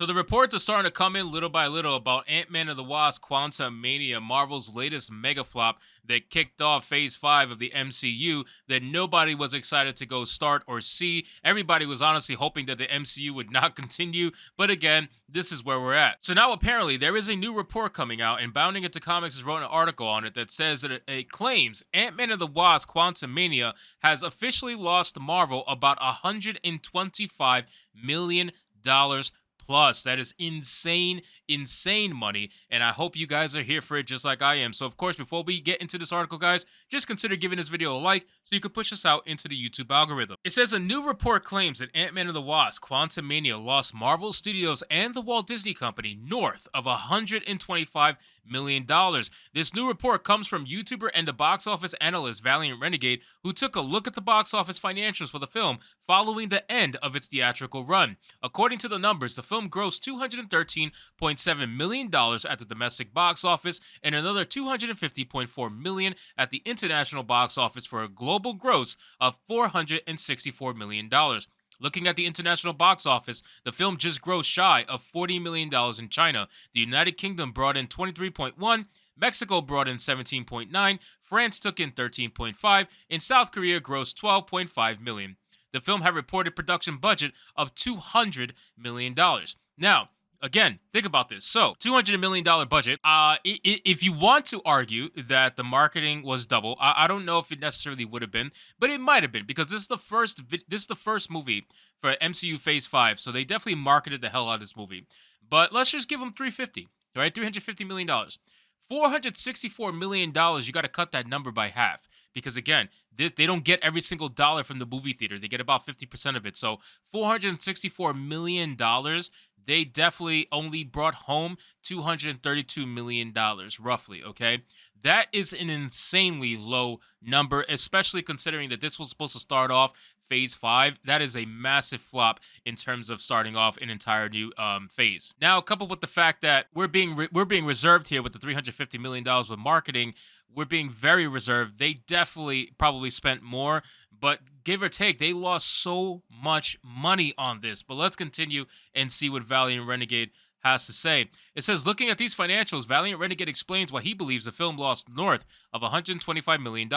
So the reports are starting to come in little by little about Ant-Man and the Wasp: Quantumania, Marvel's latest mega flop that kicked off Phase 5 of the MCU that nobody was excited to go start or see. Everybody was honestly hoping that the MCU would not continue, but again, this is where we're at. So now apparently there is a new report coming out, and Bounding Into Comics has wrote an article on it that says that it claims Ant-Man and the Wasp: Quantumania has officially lost Marvel about $125 million plus. That is insane, insane money. And I hope you guys are here for it just like I am. So, of course, before we get into this article, guys, just consider giving this video a like so you can push us out into the YouTube algorithm. It says a new report claims that Ant-Man and the Wasp: Quantumania lost Marvel Studios and the Walt Disney Company north of $125 million. This new report comes from YouTuber and the box office analyst Valiant Renegade, who took a look at the box office financials for the film following the end of its theatrical run. According to the numbers, the film grossed $213.7 million at the domestic box office and another $250.4 million at the international box office for a global gross of $464 million. Looking at the international box office, the film just grossed shy of $40 million in China. The United Kingdom brought in 23.1, Mexico brought in 17.9, France took in 13.5, and South Korea grossed 12.5 million. The film had reported production budget of $200 million. Now, again, think about this. So, $200 million budget. If you want to argue that the marketing was double, I don't know if it necessarily would have been, but it might have been because this is the first movie for MCU Phase 5, so they definitely marketed the hell out of this movie. But let's just give them 350, right? $350 million. $464 million, you got to cut that number by half. Because again, they don't get every single dollar from the movie theater. They get about 50% of it. So $464 million, they definitely only brought home $232 million, roughly, okay? That is an insanely low number, especially considering that this was supposed to start off Phase 5. That is a massive flop in terms of starting off an entire new phase. Now, coupled with the fact that we're being reserved here with the $350 million with marketing, we're being very reserved. They definitely probably spent more, but give or take, they lost so much money on this. But let's continue and see what Valiant Renegade has to say. It says, looking at these financials, Valiant Renegade explains why he believes the film lost north of $125 million.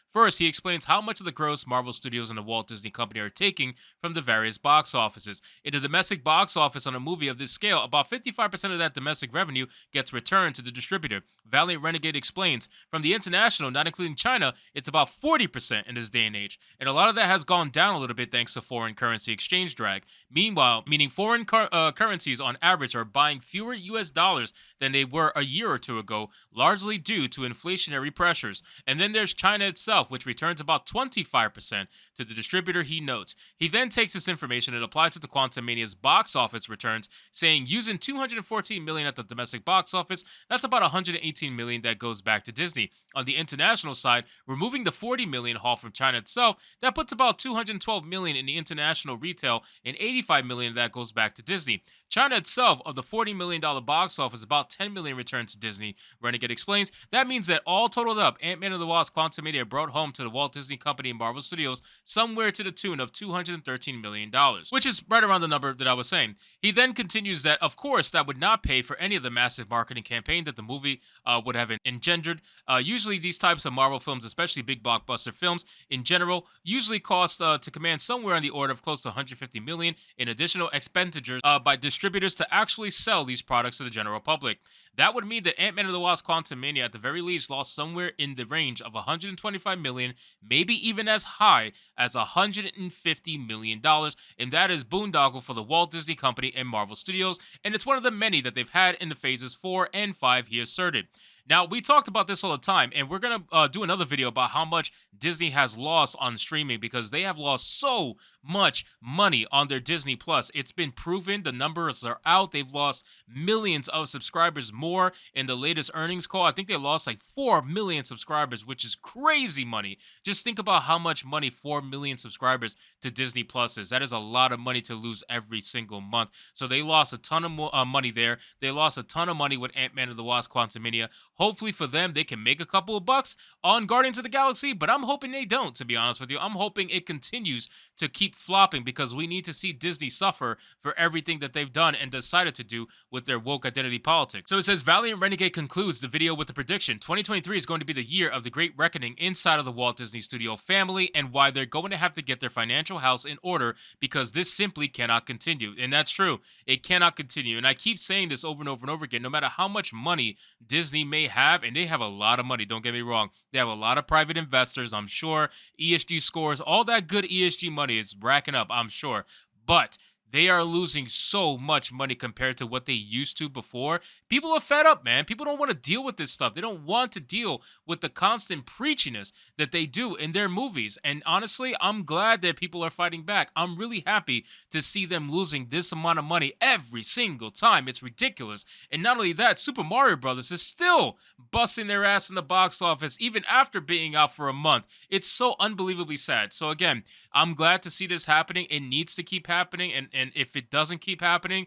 First, he explains how much of the gross Marvel Studios and the Walt Disney Company are taking from the various box offices. In the domestic box office on a movie of this scale, about 55% of that domestic revenue gets returned to the distributor. Valiant Renegade explains, from the international, not including China, it's about 40% in this day and age. And a lot of that has gone down a little bit thanks to foreign currency exchange drag. Meanwhile, meaning foreign currencies on average are buying fewer US dollars than they were a year or two ago, largely due to inflationary pressures. And then there's China itself, which returns about 25% to the distributor, he notes. He then takes this information and applies it to Quantumania's box office returns, saying using $214 million at the domestic box office, that's about $118 million that goes back to Disney. On the international side, removing the $40 million haul from China itself, that puts about $212 million in the international retail, and $85 million of that goes back to Disney. China itself, of the $40 million box office, about $10 million returns to Disney, Renegade explains. That means that all totaled up, Ant-Man and the Wasp: Quantumania brought home to the Walt Disney Company and Marvel Studios somewhere to the tune of $213 million, which is right around the number that I was saying. He then continues that, of course, that would not pay for any of the massive marketing campaign that the movie would have engendered. Usually these types of Marvel films, especially big blockbuster films in general, usually cost to command somewhere on the order of close to $150 million in additional expenditures by distributors to actually sell these products to the general public. That would mean that Ant-Man and the Wasp: Quantumania at the very least lost somewhere in the range of $125 million, maybe even as high as $150 million, and that is boondoggle for the Walt Disney Company and Marvel Studios, and it's one of the many that they've had in the phases 4 and 5 he asserted. Now, we talked about this all the time, and we're going to do another video about how much Disney has lost on streaming because they have lost so much money on their Disney Plus. It's been proven. The numbers are out. They've lost millions of subscribers more in the latest earnings call. I think they lost like 4 million subscribers, which is crazy money. Just think about how much money 4 million subscribers to Disney Plus is. That is a lot of money to lose every single month. So they lost a ton of money there. They lost a ton of money with Ant-Man and the Wasp: Quantumania. Hopefully for them, they can make a couple of bucks on Guardians of the Galaxy, but I'm hoping they don't, to be honest with you. I'm hoping it continues to keep flopping because we need to see Disney suffer for everything that they've done and decided to do with their woke identity politics. So it says Valiant Renegade concludes the video with the prediction 2023 is going to be the year of the great reckoning inside of the Walt Disney Studio family and why they're going to have to get their financial house in order because this simply cannot continue. And that's true. It cannot continue. And I keep saying this over and over and over again, no matter how much money Disney may have, and they have a lot of money, don't get me wrong. They have a lot of private investors, I'm sure, ESG scores, all that good ESG money is racking up, I'm sure. But they are losing so much money compared to what they used to before. People are fed up, man. People don't want to deal with this stuff. They don't want to deal with the constant preachiness that they do in their movies. And honestly, I'm glad that people are fighting back. I'm really happy to see them losing this amount of money every single time. It's ridiculous. And not only that, Super Mario Brothers is still busting their ass in the box office even after being out for a month. It's so unbelievably sad. So again, I'm glad to see this happening. It needs to keep happening. And if it doesn't keep happening,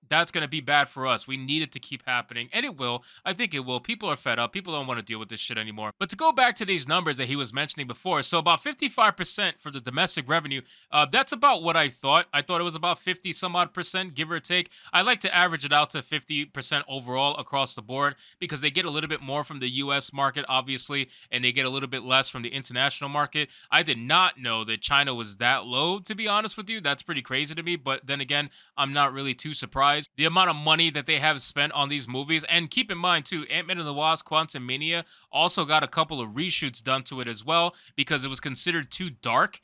that's going to be bad for us. We need it to keep happening, and it will. I think it will. People are fed up. People don't want to deal with this shit anymore. But to go back to these numbers that he was mentioning before, so about 55% for the domestic revenue, that's about what I thought. I thought it was about 50 some odd percent, give or take. I like to average it out to 50% overall across the board because they get a little bit more from the U.S. market, obviously, and they get a little bit less from the international market. I did not know that China was that low, to be honest with you. That's pretty crazy to me, but then again, I'm not really too surprised. The amount of money that they have spent on these movies, and keep in mind too, Ant-Man and the Wasp: Quantumania also got a couple of reshoots done to it as well because it was considered too dark.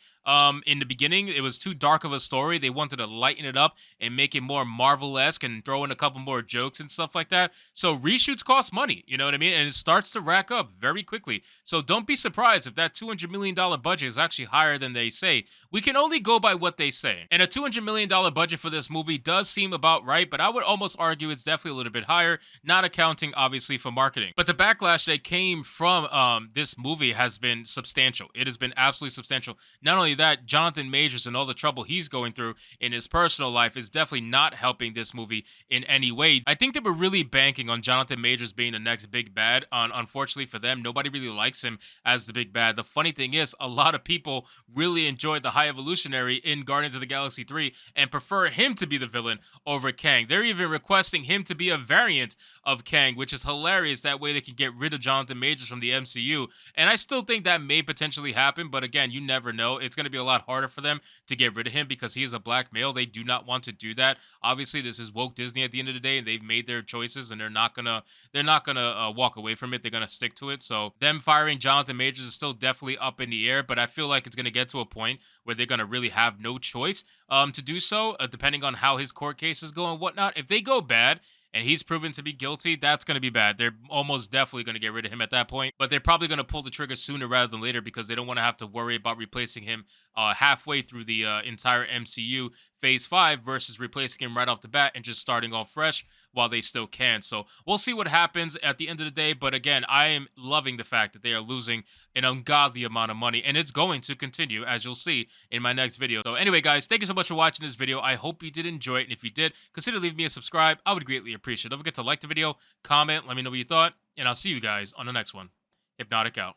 In the beginning, it was too dark of a story. They wanted to lighten it up and make it more Marvel-esque and throw in a couple more jokes and stuff like that. So reshoots cost money, you know what I mean? And it starts to rack up very quickly. So don't be surprised if that $200 million budget is actually higher than they say. We can only go by what they say. And a $200 million budget for this movie does seem about right, but I would almost argue it's definitely a little bit higher, not accounting obviously for marketing. But the backlash that came from this movie has been substantial. It has been absolutely substantial. Not only that, Jonathan Majors and all the trouble he's going through in his personal life is definitely not helping this movie in any way. I think they were really banking on Jonathan Majors being the next big bad. Unfortunately for them, nobody really likes him as the big bad. The funny thing is, a lot of people really enjoyed the High Evolutionary in Guardians of the Galaxy 3 and prefer him to be the villain over Kang. They're even requesting him to be a variant of Kang, which is hilarious. That way they can get rid of Jonathan Majors from the MCU. And I still think that may potentially happen, but again, you never know. It's going to be a lot harder for them to get rid of him because he is a black male. They do not want to do that. Obviously, this is woke Disney at the end of the day, and they've made their choices, and they're not gonna walk away from it. They're gonna stick to it. So them firing Jonathan Majors is still definitely up in the air, but I feel like it's gonna get to a point where they're gonna really have no choice to do so, depending on how his court cases go and whatnot. If they go bad and he's proven to be guilty, that's going to be bad. They're almost definitely going to get rid of him at that point, but they're probably going to pull the trigger sooner rather than later because they don't want to have to worry about replacing him halfway through the entire MCU phase 5 versus replacing him right off the bat and just starting off fresh while they still can. So we'll see what happens at the end of the day. But again, I am loving the fact that they are losing an ungodly amount of money, and it's going to continue, as you'll see in my next video. So anyway, guys, thank you so much for watching this video. I hope you did enjoy it, and if you did, consider leaving me a subscribe. I would greatly appreciate it. Don't forget to like the video, comment, let me know what you thought, and I'll see you guys on the next one. Hypnotic out.